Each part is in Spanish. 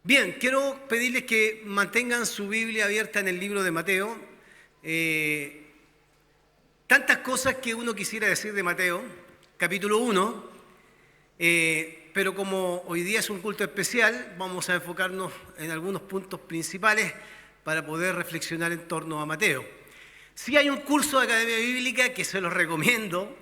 Bien, quiero pedirles que mantengan su Biblia abierta en el libro de Mateo. Tantas cosas que uno quisiera decir de Mateo, capítulo 1, pero como hoy día es un culto especial, vamos a enfocarnos en algunos puntos principales para poder reflexionar en torno a Mateo. Sí hay un curso de Academia Bíblica que se los recomiendo,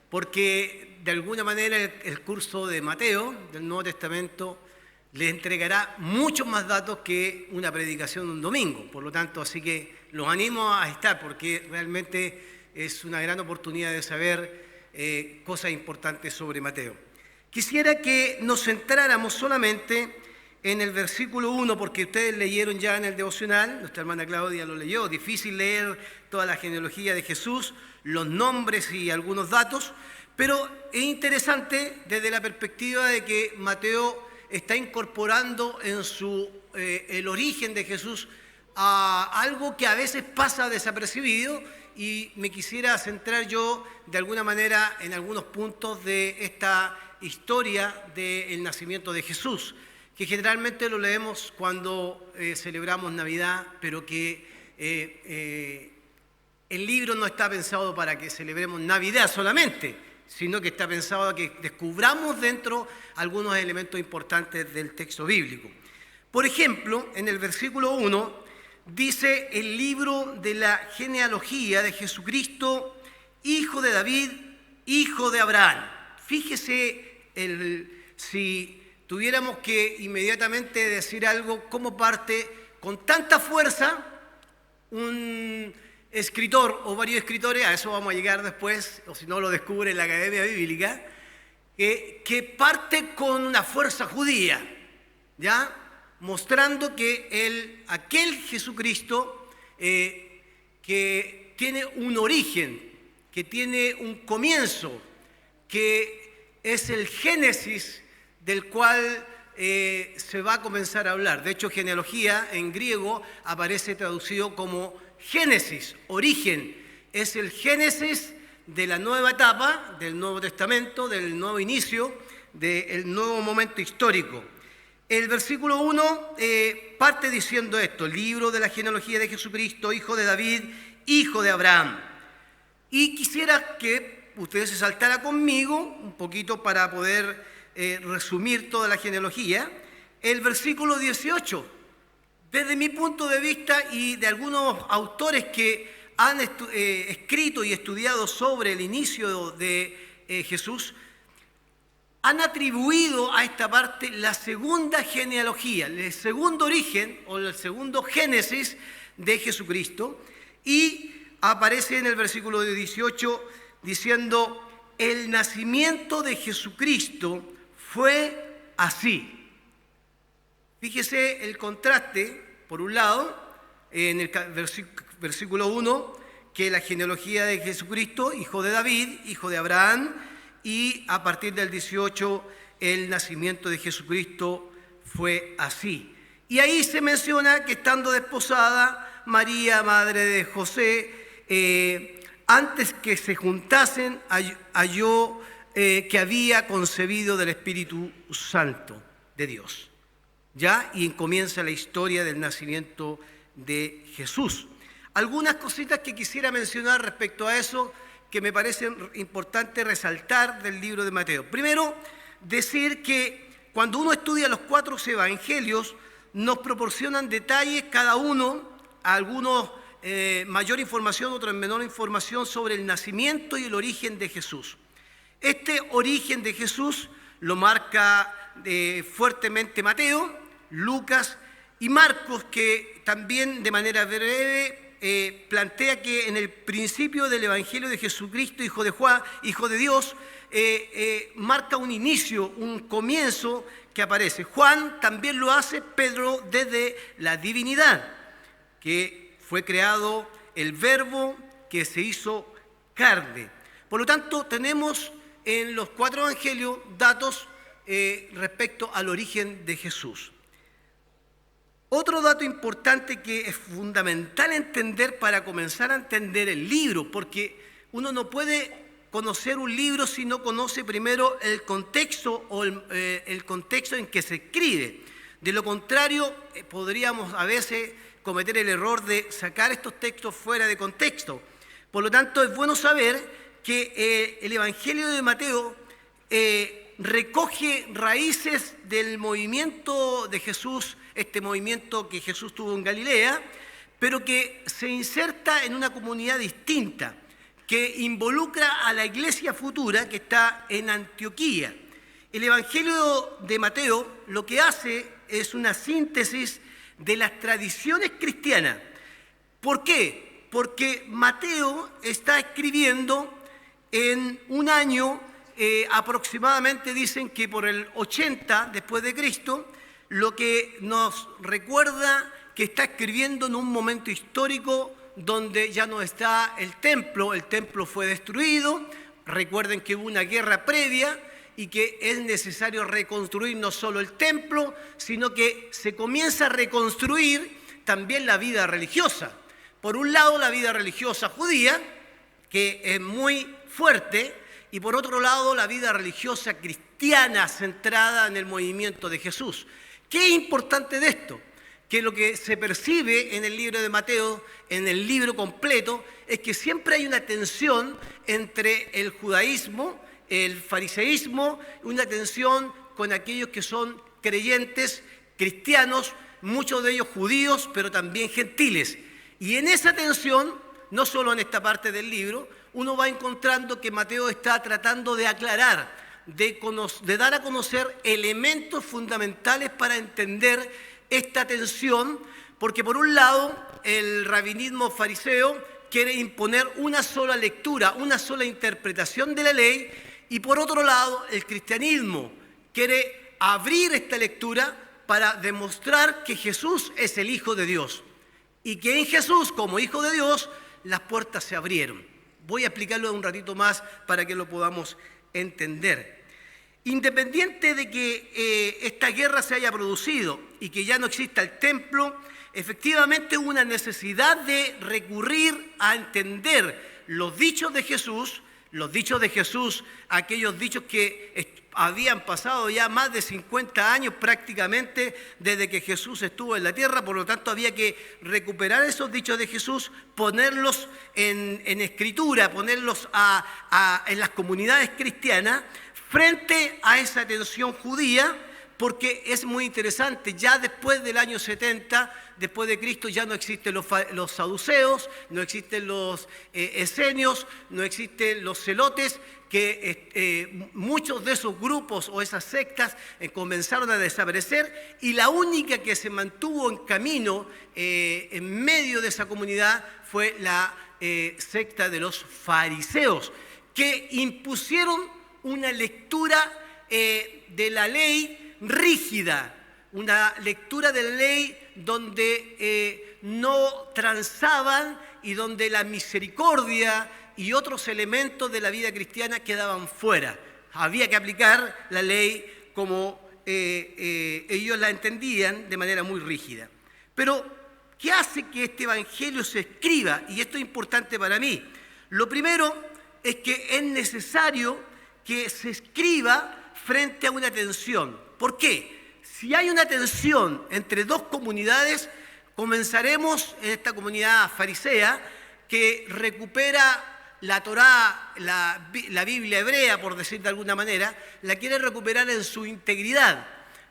porque de alguna manera el curso de Mateo, del Nuevo Testamento, les entregará muchos más datos que una predicación un domingo. Por lo tanto, así que los animo a estar, porque realmente es una gran oportunidad de saber cosas importantes sobre Mateo. Quisiera que nos centráramos solamente en el versículo 1, porque ustedes leyeron ya en el devocional, nuestra hermana Claudia lo leyó, difícil leer toda la genealogía de Jesús, los nombres y algunos datos, pero es interesante desde la perspectiva de que Mateo está incorporando en el origen de Jesús a algo que a veces pasa desapercibido, y me quisiera centrar yo de alguna manera en algunos puntos de esta historia del nacimiento de Jesús, que generalmente lo leemos cuando celebramos Navidad, pero que el libro no está pensado para que celebremos Navidad solamente, sino que está pensado a que descubramos dentro algunos elementos importantes del texto bíblico. Por ejemplo, en el versículo 1 dice el libro de la genealogía de Jesucristo, hijo de David, hijo de Abraham. Fíjese, si tuviéramos que inmediatamente decir algo, cómo parte con tanta fuerza un escritor o varios escritores, a eso vamos a llegar después, o si no lo descubre en la Academia Bíblica, que parte con una fuerza judía, ¿ya? Mostrando que aquel Jesucristo que tiene un origen, que tiene un comienzo, que es el génesis del cual se va a comenzar a hablar. De hecho, genealogía en griego aparece traducido como Génesis, origen, es el génesis de la nueva etapa del Nuevo Testamento, del nuevo inicio, del nuevo momento histórico. El versículo 1 parte diciendo esto: libro de la genealogía de Jesucristo, hijo de David, hijo de Abraham. Y quisiera que ustedes se saltaran conmigo un poquito para poder resumir toda la genealogía. El versículo 18. Desde mi punto de vista y de algunos autores que han escrito y estudiado sobre el inicio de Jesús, han atribuido a esta parte la segunda genealogía, el segundo origen o el segundo génesis de Jesucristo, y aparece en el versículo 18 diciendo: el nacimiento de Jesucristo fue así. Fíjese el contraste, por un lado, en el versículo 1, que la genealogía de Jesucristo, hijo de David, hijo de Abraham, y a partir del 18, el nacimiento de Jesucristo fue así. Y ahí se menciona que estando desposada, María, madre de José, antes que se juntasen, halló que había concebido del Espíritu Santo de Dios. ¿Ya? Y comienza la historia del nacimiento de Jesús. Algunas cositas que quisiera mencionar respecto a eso que me parecen importantes resaltar del libro de Mateo. Primero, decir que cuando uno estudia los 4 evangelios, nos proporcionan detalles cada uno, algunos mayor información, otros menor información sobre el nacimiento y el origen de Jesús. Este origen de Jesús lo marca fuertemente Mateo, Lucas y Marcos, que también de manera breve plantea que en el principio del Evangelio de Jesucristo, hijo de Juan, hijo de Dios, marca un inicio, un comienzo que aparece. Juan también lo hace, Pedro, desde la divinidad, que fue creado el Verbo que se hizo carne. Por lo tanto, tenemos en los 4 evangelios datos respecto al origen de Jesús. Otro dato importante que es fundamental entender para comenzar a entender el libro, porque uno no puede conocer un libro si no conoce primero el contexto o el contexto en que se escribe. De lo contrario, podríamos a veces cometer el error de sacar estos textos fuera de contexto. Por lo tanto, es bueno saber que el Evangelio de Mateo recoge raíces del movimiento de Jesús, este movimiento que Jesús tuvo en Galilea, pero que se inserta en una comunidad distinta, que involucra a la iglesia futura que está en Antioquía. El Evangelio de Mateo lo que hace es una síntesis de las tradiciones cristianas. ¿Por qué? Porque Mateo está escribiendo en un año, aproximadamente dicen que por el 80 después de Cristo, lo que nos recuerda que está escribiendo en un momento histórico donde ya no está el templo fue destruido. Recuerden que hubo una guerra previa y que es necesario reconstruir no solo el templo, sino que se comienza a reconstruir también la vida religiosa. Por un lado, la vida religiosa judía, que es muy fuerte, y por otro lado, la vida religiosa cristiana centrada en el movimiento de Jesús. ¿Qué es importante de esto? Que lo que se percibe en el libro de Mateo, en el libro completo, es que siempre hay una tensión entre el judaísmo, el fariseísmo, una tensión con aquellos que son creyentes, cristianos, muchos de ellos judíos, pero también gentiles. Y en esa tensión, no solo en esta parte del libro, uno va encontrando que Mateo está tratando de aclarar, de dar a conocer elementos fundamentales para entender esta tensión, porque por un lado el rabinismo fariseo quiere imponer una sola lectura, una sola interpretación de la ley, y por otro lado el cristianismo quiere abrir esta lectura para demostrar que Jesús es el Hijo de Dios y que en Jesús, como Hijo de Dios, las puertas se abrieron. Voy a explicarlo un ratito más para que lo podamos entender. Independiente de que esta guerra se haya producido y que ya no exista el templo, efectivamente hubo una necesidad de recurrir a entender los dichos de Jesús, aquellos dichos que habían pasado ya más de 50 años prácticamente desde que Jesús estuvo en la tierra. Por lo tanto había que recuperar esos dichos de Jesús, ponerlos en escritura, ponerlos en las comunidades cristianas frente a esa tensión judía, porque es muy interesante, ya después del año 70, después de Cristo, ya no existen los saduceos, no existen los esenios, no existen los celotes, que muchos de esos grupos o esas sectas comenzaron a desaparecer, y la única que se mantuvo en camino en medio de esa comunidad fue la secta de los fariseos, que impusieron una lectura de la ley rígida, una lectura de la ley donde no transaban y donde la misericordia y otros elementos de la vida cristiana quedaban fuera. Había que aplicar la ley como ellos la entendían, de manera muy rígida. Pero, ¿qué hace que este evangelio se escriba? Y esto es importante para mí. Lo primero es que es necesario que se escriba frente a una tensión. ¿Por qué? Si hay una tensión entre dos comunidades, comenzaremos en esta comunidad farisea que recupera la Torá, la Biblia hebrea, por decir de alguna manera, la quiere recuperar en su integridad.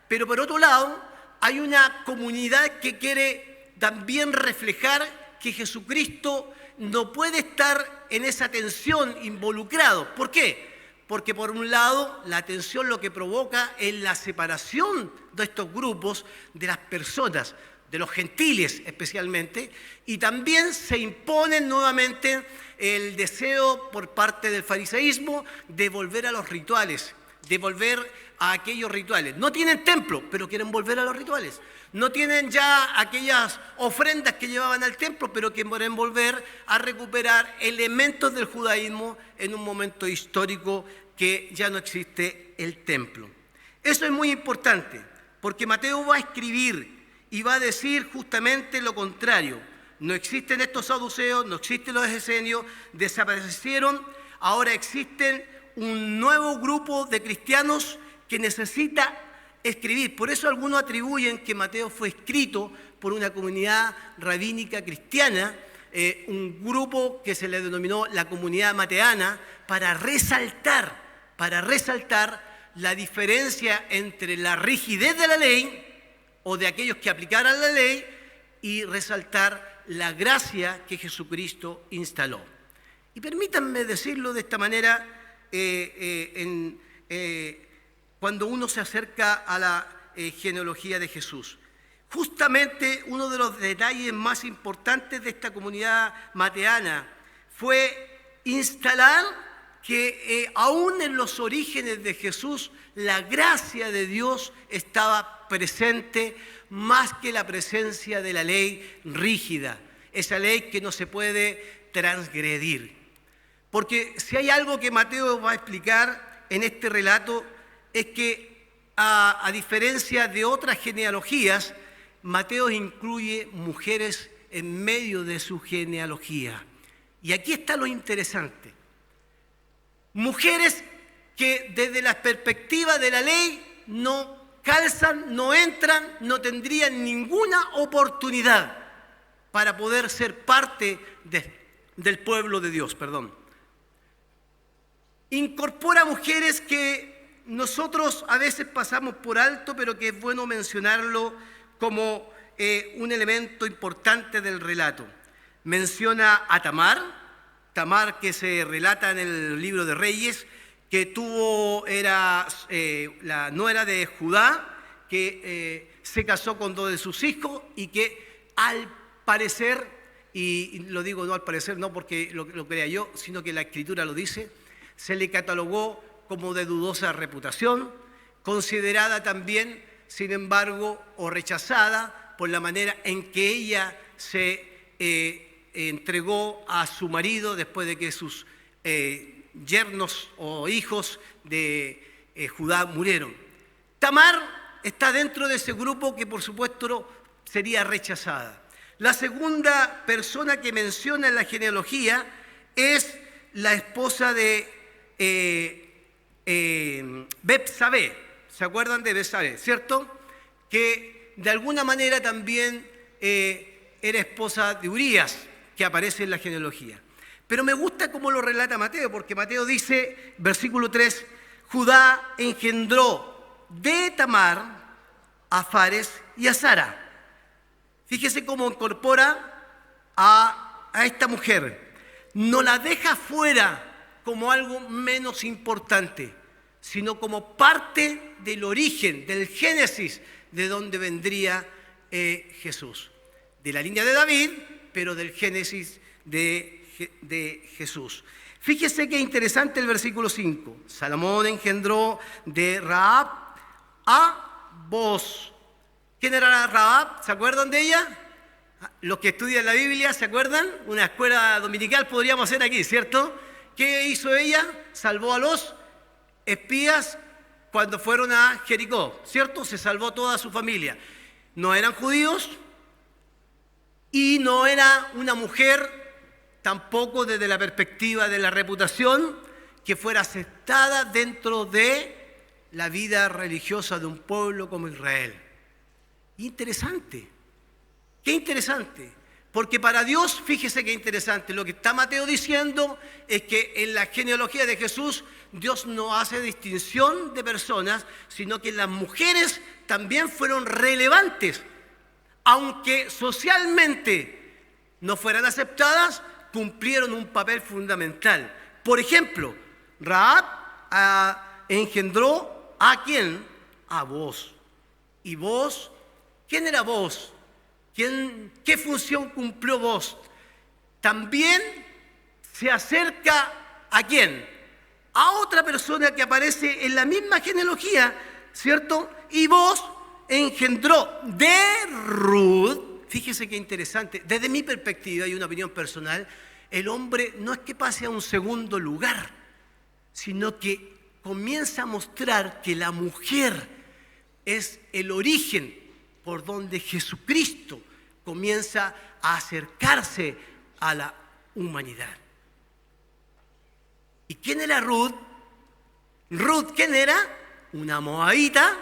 Pero por otro lado, hay una comunidad que quiere también reflejar que Jesucristo no puede estar en esa tensión involucrado. ¿Por qué? Porque por un lado la tensión lo que provoca es la separación de estos grupos de las personas, de los gentiles especialmente, y también se impone nuevamente el deseo por parte del fariseísmo de volver a los rituales, de volver a aquellos rituales. No tienen templo, pero quieren volver a los rituales. No tienen ya aquellas ofrendas que llevaban al templo, pero quieren volver a recuperar elementos del judaísmo en un momento histórico que ya no existe el templo. Eso es muy importante, porque Mateo va a escribir y va a decir justamente lo contrario. No existen estos saduceos, no existen los esenios, desaparecieron, ahora existen un nuevo grupo de cristianos que necesita escribir. Por eso algunos atribuyen que Mateo fue escrito por una comunidad rabínica cristiana, un grupo que se le denominó la comunidad mateana, para resaltar la diferencia entre la rigidez de la ley o de aquellos que aplicaran la ley y resaltar la gracia que Jesucristo instaló. Y permítanme decirlo de esta manera, cuando uno se acerca a la genealogía de Jesús. Justamente uno de los detalles más importantes de esta comunidad mateana fue instalar que aún en los orígenes de Jesús la gracia de Dios estaba presente más que la presencia de la ley rígida, esa ley que no se puede transgredir. Porque si hay algo que Mateo va a explicar en este relato es que a diferencia de otras genealogías, Mateo incluye mujeres en medio de su genealogía. Y aquí está lo interesante. Mujeres que desde la perspectiva de la ley no calzan, no entran, no tendrían ninguna oportunidad para poder ser parte del pueblo de Dios. Incorpora mujeres que nosotros a veces pasamos por alto, pero que es bueno mencionarlo como un elemento importante del relato. Menciona a Tamar que se relata en el libro de Reyes, que era la nuera de Judá, que se casó con 2 de sus hijos y que al parecer, y lo digo no al parecer, no porque lo crea yo, sino que la Escritura lo dice, se le catalogó como de dudosa reputación, considerada también, sin embargo, o rechazada por la manera en que ella se entregó a su marido después de que sus yernos o hijos de Judá murieron. Tamar está dentro de ese grupo que por supuesto sería rechazada. La segunda persona que menciona en la genealogía es la esposa de Betsabé. ¿Se acuerdan de Betsabé, cierto? Que de alguna manera también era esposa de Urías, que aparece en la genealogía. Pero me gusta cómo lo relata Mateo, porque Mateo dice, versículo 3, Judá engendró de Tamar a Fares y a Zara. Fíjese cómo incorpora a esta mujer. No la deja fuera como algo menos importante, sino como parte del origen, del génesis de donde vendría Jesús. De la línea de David, pero del génesis de Jesús. Fíjese qué interesante el versículo 5. Salomón engendró de Rahab a Booz. ¿Quién era Rahab? ¿Se acuerdan de ella? Los que estudian la Biblia, ¿se acuerdan? Una escuela dominical podríamos hacer aquí, ¿cierto? ¿Qué hizo ella? Salvó a los espías cuando fueron a Jericó, ¿cierto? Se salvó toda su familia. No eran judíos y no era una mujer tampoco desde la perspectiva de la reputación que fuera aceptada dentro de la vida religiosa de un pueblo como Israel. Interesante. Qué interesante. Porque para Dios, fíjese qué interesante, lo que está Mateo diciendo es que en la genealogía de Jesús Dios no hace distinción de personas, sino que las mujeres también fueron relevantes, aunque socialmente no fueran aceptadas, cumplieron un papel fundamental. Por ejemplo, Rahab engendró ¿a quién? A Booz. ¿Y Booz? ¿Quién era Booz? ¿Qué función cumplió Booz? También se acerca ¿a quién? A otra persona que aparece en la misma genealogía, ¿cierto? Y Booz engendró de Ruth. Fíjese qué interesante. Desde mi perspectiva y una opinión personal, el hombre no es que pase a un segundo lugar, sino que comienza a mostrar que la mujer es el origen por donde Jesucristo comienza a acercarse a la humanidad. ¿Y quién era Ruth? Ruth, ¿quién era? Una moabita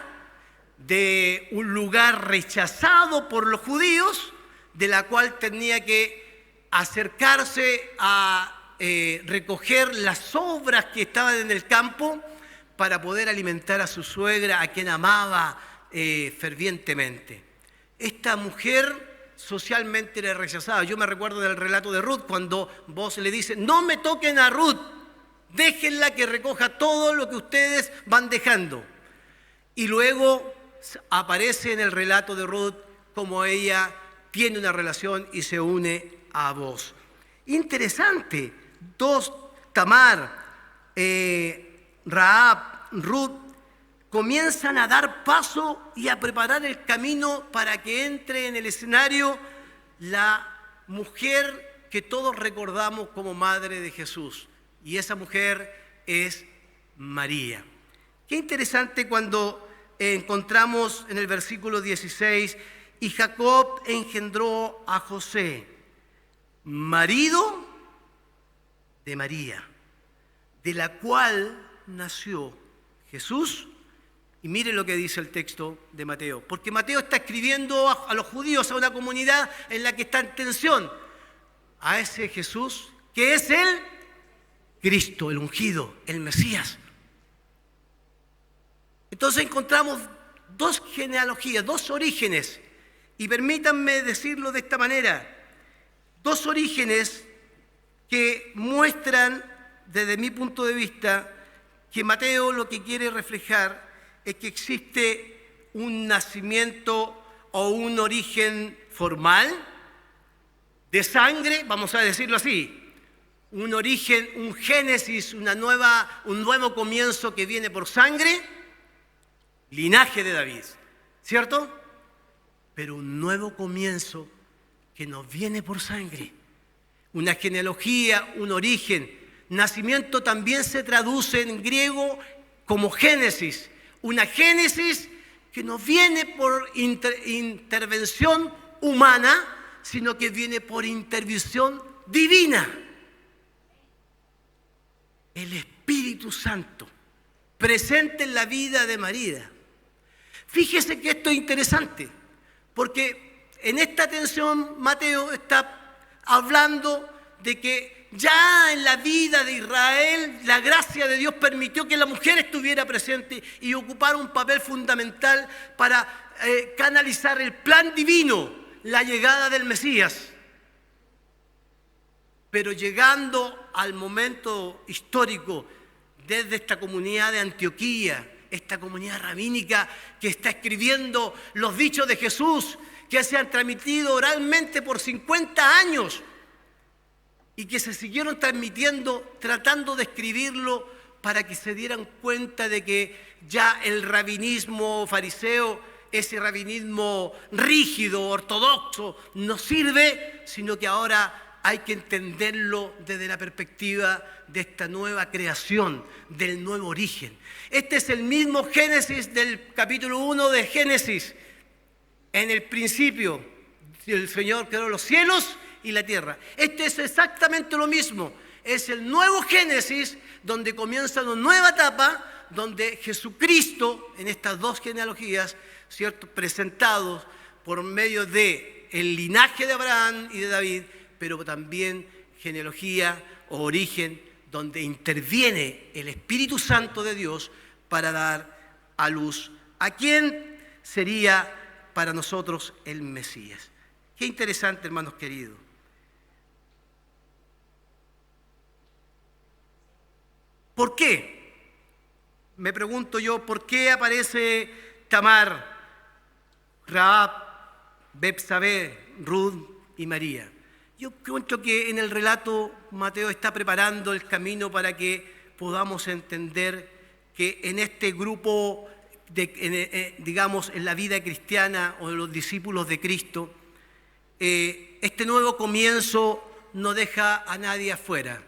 de un lugar rechazado por los judíos, de la cual tenía que acercarse a recoger las sobras que estaban en el campo para poder alimentar a su suegra, a quien amaba fervientemente. Esta mujer socialmente era rechazada. Yo me recuerdo del relato de Ruth, cuando Boaz le dice: no me toquen a Ruth, déjenla que recoja todo lo que ustedes van dejando. Y luego aparece en el relato de Ruth como ella tiene una relación y se une a Boaz. Interesante, Tamar, Rahab, Ruth comienzan a dar paso y a preparar el camino para que entre en el escenario la mujer que todos recordamos como madre de Jesús. Y esa mujer es María. Qué interesante cuando encontramos en el versículo 16: y Jacob engendró a José, marido de María, de la cual nació Jesús. Y mire lo que dice el texto de Mateo, porque Mateo está escribiendo a los judíos, a una comunidad en la que está en tensión, a ese Jesús que es el Cristo, el ungido, el Mesías. Entonces encontramos dos genealogías, dos orígenes, y permítanme decirlo de esta manera: dos orígenes que muestran, desde mi punto de vista, que Mateo lo que quiere reflejar es que existe un nacimiento o un origen formal, de sangre, vamos a decirlo así, un origen, un génesis, un nuevo comienzo que viene por sangre, linaje de David, ¿cierto? Pero un nuevo comienzo que no viene por sangre, una genealogía, un origen. Nacimiento también se traduce en griego como génesis, una génesis que no viene por intervención humana, sino que viene por intervención divina. El Espíritu Santo presente en la vida de María. Fíjese que esto es interesante, porque en esta tensión Mateo está hablando de que ya en la vida de Israel la gracia de Dios permitió que la mujer estuviera presente y ocupara un papel fundamental para canalizar el plan divino, la llegada del Mesías. Pero llegando al momento histórico, desde esta comunidad de Antioquía, esta comunidad rabínica que está escribiendo los dichos de Jesús, que se han transmitido oralmente por 50 años y que se siguieron transmitiendo, tratando de escribirlo para que se dieran cuenta de que ya el rabinismo fariseo, ese rabinismo rígido, ortodoxo, no sirve, sino que ahora hay que entenderlo desde la perspectiva de esta nueva creación, del nuevo origen. Este es el mismo Génesis del capítulo 1 de Génesis. En el principio, el Señor creó los cielos y la tierra. Este es exactamente lo mismo. Es el nuevo Génesis donde comienza una nueva etapa, donde Jesucristo, en estas dos genealogías, ¿cierto?, presentados por medio de el linaje de Abraham y de David, pero también genealogía o origen donde interviene el Espíritu Santo de Dios para dar a luz a quien sería para nosotros el Mesías. Qué interesante, hermanos queridos. ¿Por qué? Me pregunto yo, ¿por qué aparece Tamar, Rahab, Betsabé, Ruth y María? Yo encuentro que en el relato Mateo está preparando el camino para que podamos entender que en este grupo, digamos, en la vida cristiana o de los discípulos de Cristo, este nuevo comienzo no deja a nadie afuera.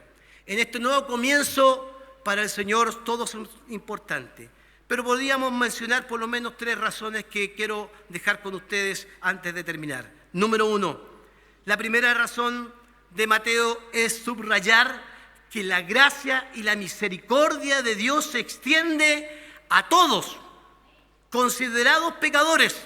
En este nuevo comienzo, para el Señor, todos son importantes. Pero podríamos mencionar por lo menos 3 razones que quiero dejar con ustedes antes de terminar. Número 1, la primera razón de Mateo es subrayar que la gracia y la misericordia de Dios se extiende a todos. considerados pecadores,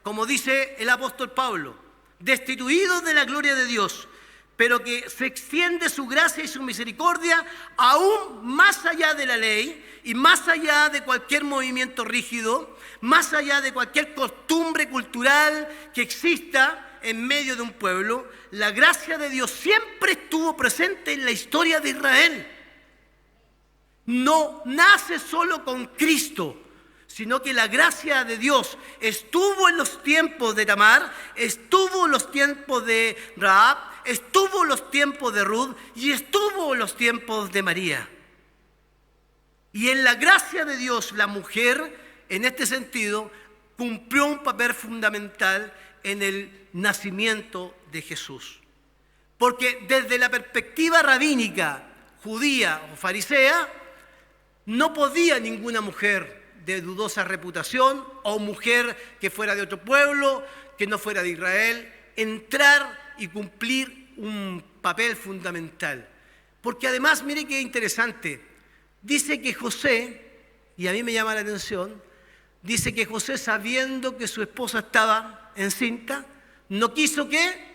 como dice el apóstol Pablo, destituidos de la gloria de Dios, pero que se extiende su gracia y su misericordia aún más allá de la ley y más allá de cualquier movimiento rígido, más allá de cualquier costumbre cultural que exista en medio de un pueblo. La gracia de Dios siempre estuvo presente en la historia de Israel. No nace solo con Cristo, sino que la gracia de Dios estuvo en los tiempos de Tamar, estuvo en los tiempos de Rahab, estuvo en los tiempos de Ruth y estuvo en los tiempos de María. Y en la gracia de Dios, la mujer, en este sentido, cumplió un papel fundamental en el nacimiento de Jesús. Porque desde la perspectiva rabínica, judía o farisea, no podía ninguna mujer de dudosa reputación o mujer que fuera de otro pueblo, que no fuera de Israel, entrar y cumplir un papel fundamental. Porque además, mire qué interesante, dice que José, y a mí me llama la atención, dice que José, sabiendo que su esposa estaba encinta, no quiso ¿qué?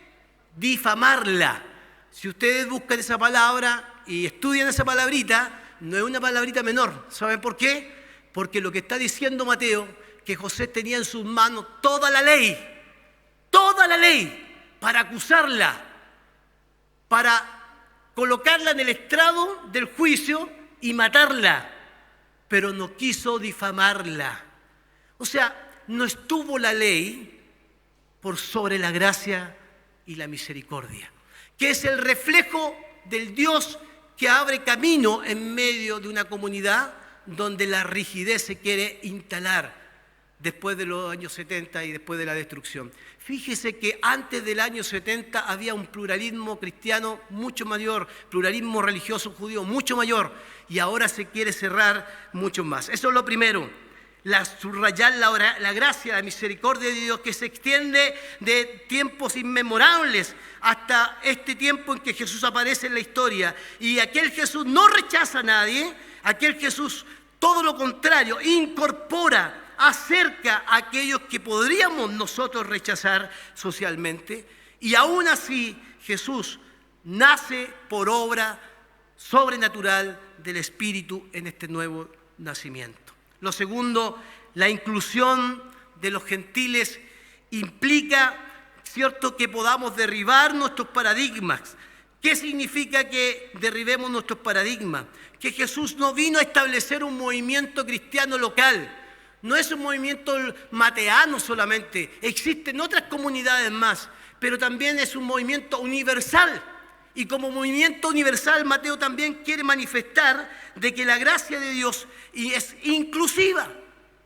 Difamarla. Si ustedes buscan esa palabra y estudian esa palabrita, no es una palabrita menor. ¿Saben por qué? Porque lo que está diciendo Mateo, que José tenía en sus manos toda la ley, para acusarla, para colocarla en el estrado del juicio y matarla, pero no quiso difamarla. O sea, no estuvo la ley por sobre la gracia y la misericordia, que es el reflejo del Dios que abre camino en medio de una comunidad donde la rigidez se quiere instalar después de los años 70 y después de la destrucción. Fíjese que antes del año 70 había un pluralismo cristiano mucho mayor, pluralismo religioso judío mucho mayor, y ahora se quiere cerrar mucho más. Eso es lo primero, subrayar la gracia, la misericordia de Dios que se extiende de tiempos inmemorables hasta este tiempo en que Jesús aparece en la historia. Y aquel Jesús no rechaza a nadie, aquel Jesús, todo lo contrario, incorpora, acerca a aquellos que podríamos nosotros rechazar socialmente, y aún así Jesús nace por obra sobrenatural del Espíritu en este nuevo nacimiento. Lo segundo, la inclusión de los gentiles implica, ¿cierto?, que podamos derribar nuestros paradigmas. ¿Qué significa que derribemos nuestros paradigmas? Que Jesús no vino a establecer un movimiento cristiano local. No es un movimiento mateano solamente, existen otras comunidades más, pero también es un movimiento universal. Y como movimiento universal, Mateo también quiere manifestar de que la gracia de Dios es inclusiva,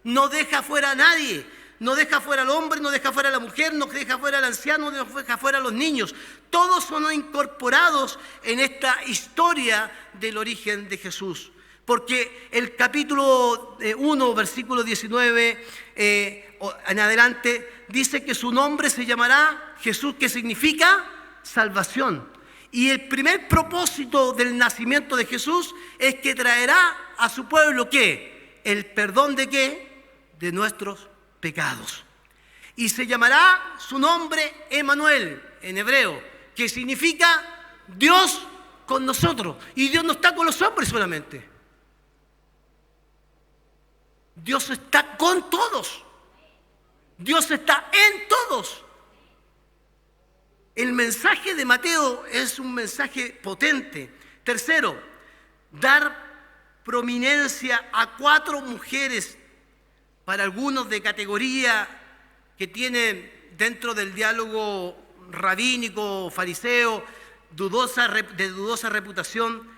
no deja fuera a nadie, no deja fuera al hombre, no deja fuera a la mujer, no deja fuera al anciano, no deja fuera a los niños. Todos son incorporados en esta historia del origen de Jesús. Porque el capítulo 1, versículo 19 en adelante, dice que su nombre se llamará Jesús, que significa salvación. Y el primer propósito del nacimiento de Jesús es que traerá a su pueblo, ¿qué? El perdón de ¿qué? De nuestros pecados. Y se llamará su nombre Emmanuel, en hebreo, que significa Dios con nosotros. Y Dios no está con los hombres solamente. Dios está con todos. Dios está en todos. El mensaje de Mateo es un mensaje potente. Tercero, dar prominencia a 4 mujeres, para algunos de categoría que tienen dentro del diálogo rabínico, fariseo, de dudosa reputación,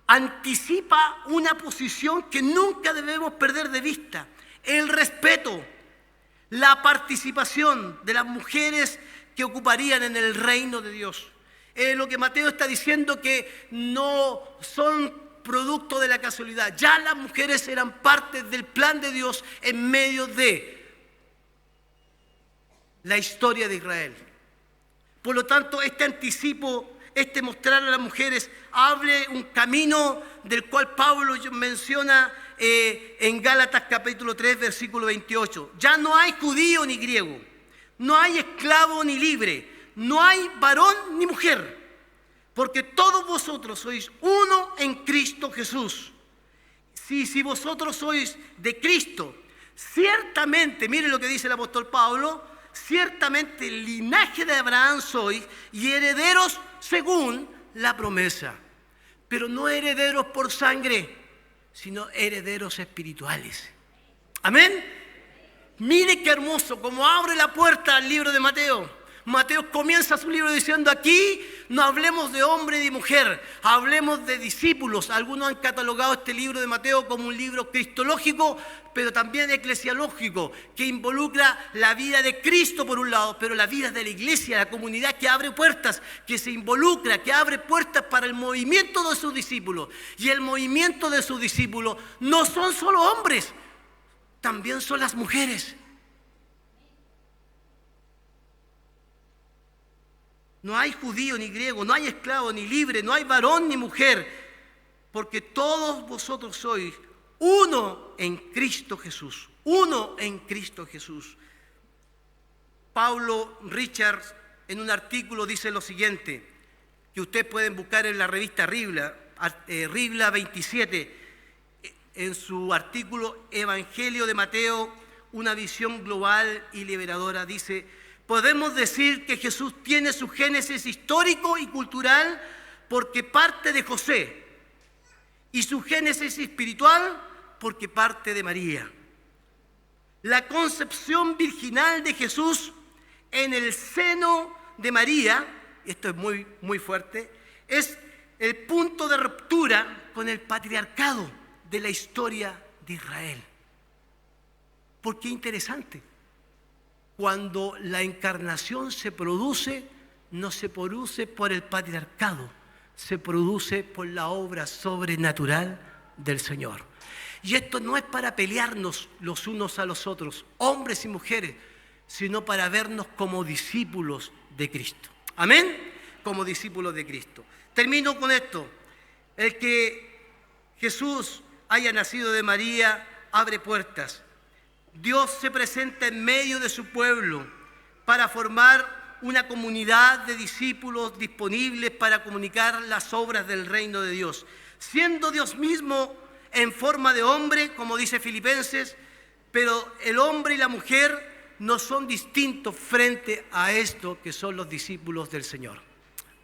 anticipa una posición que nunca debemos perder de vista: el respeto, la participación de las mujeres que ocuparían en el reino de Dios. Lo que Mateo está diciendo, que no son producto de la casualidad. Ya las mujeres eran parte del plan de Dios en medio de la historia de Israel. Por lo tanto, este anticipo, mostrar a las mujeres, abre un camino del cual Pablo menciona en Gálatas capítulo 3, versículo 28. Ya no hay judío ni griego, no hay esclavo ni libre, no hay varón ni mujer, porque todos vosotros sois uno en Cristo Jesús. Si vosotros sois de Cristo, ciertamente, mire lo que dice el apóstol Pablo, ciertamente el linaje de Abraham sois y herederos según la promesa. Pero no herederos por sangre, sino herederos espirituales. Amén. Mire qué hermoso, como abre la puerta al libro de Mateo. Mateo comienza su libro diciendo: aquí no hablemos de hombre y de mujer, hablemos de discípulos. Algunos han catalogado este libro de Mateo como un libro cristológico, pero también eclesiológico, que involucra la vida de Cristo por un lado, pero la vida de la iglesia, la comunidad que abre puertas, que se involucra, que abre puertas para el movimiento de sus discípulos. Y el movimiento de sus discípulos no son solo hombres, también son las mujeres. No hay judío ni griego, no hay esclavo ni libre, no hay varón ni mujer, porque todos vosotros sois uno en Cristo Jesús. Uno en Cristo Jesús. Paulo Richards en un artículo dice lo siguiente, que ustedes pueden buscar en la revista Ribla 27, en su artículo Evangelio de Mateo, una visión global y liberadora. Dice: podemos decir que Jesús tiene su génesis histórico y cultural porque parte de José, y su génesis espiritual porque parte de María. La concepción virginal de Jesús en el seno de María, esto es muy, muy fuerte, es el punto de ruptura con el patriarcado de la historia de Israel. ¿Por qué interesante? Cuando la encarnación se produce, no se produce por el patriarcado, se produce por la obra sobrenatural del Señor. Y esto no es para pelearnos los unos a los otros, hombres y mujeres, sino para vernos como discípulos de Cristo. Amén, como discípulos de Cristo. Termino con esto. El que Jesús haya nacido de María abre puertas. Dios se presenta en medio de su pueblo para formar una comunidad de discípulos disponibles para comunicar las obras del reino de Dios. Siendo Dios mismo en forma de hombre, como dice Filipenses, pero el hombre y la mujer no son distintos frente a esto que son los discípulos del Señor.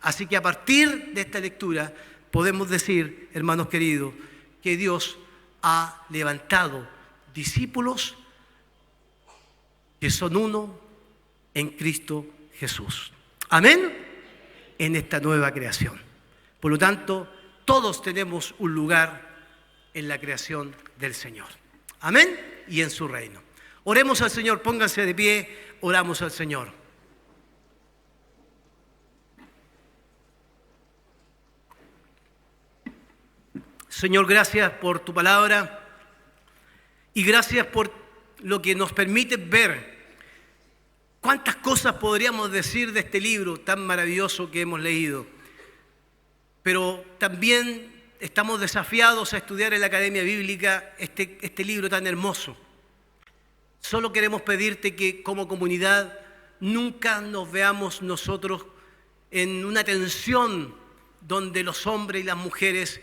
Así que a partir de esta lectura podemos decir, hermanos queridos, que Dios ha levantado discípulos que son uno en Cristo Jesús. Amén. En esta nueva creación. Por lo tanto, todos tenemos un lugar en la creación del Señor. Amén. Y en su reino. Oremos al Señor, pónganse de pie, oramos al Señor. Señor, gracias por tu palabra y gracias por lo que nos permite ver. ¿Cuántas cosas podríamos decir de este libro tan maravilloso que hemos leído? Pero también estamos desafiados a estudiar en la Academia Bíblica este libro tan hermoso. Solo queremos pedirte que como comunidad nunca nos veamos nosotros en una tensión donde los hombres y las mujeres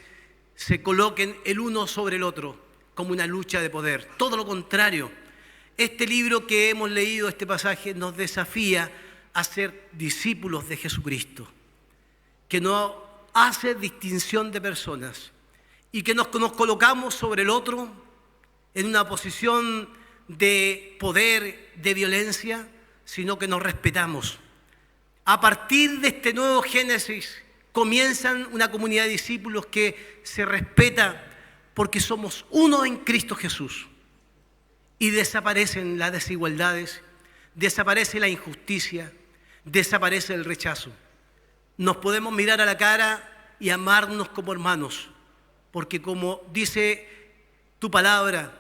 se coloquen el uno sobre el otro como una lucha de poder. Todo lo contrario. Este libro que hemos leído, este pasaje, nos desafía a ser discípulos de Jesucristo, que no hace distinción de personas y que nos colocamos sobre el otro en una posición de poder, de violencia, sino que nos respetamos. A partir de este nuevo Génesis comienzan una comunidad de discípulos que se respeta porque somos uno en Cristo Jesús. Y desaparecen las desigualdades, desaparece la injusticia, desaparece el rechazo. Nos podemos mirar a la cara y amarnos como hermanos, porque como dice tu palabra,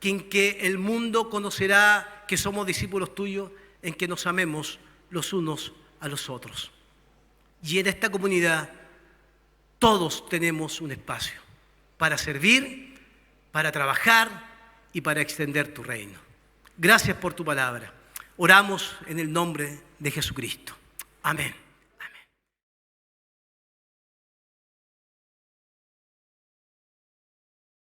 que en que el mundo conocerá que somos discípulos tuyos, en que nos amemos los unos a los otros. Y en esta comunidad todos tenemos un espacio para servir, para trabajar y para extender tu reino. Gracias por tu palabra. Oramos en el nombre de Jesucristo. Amén.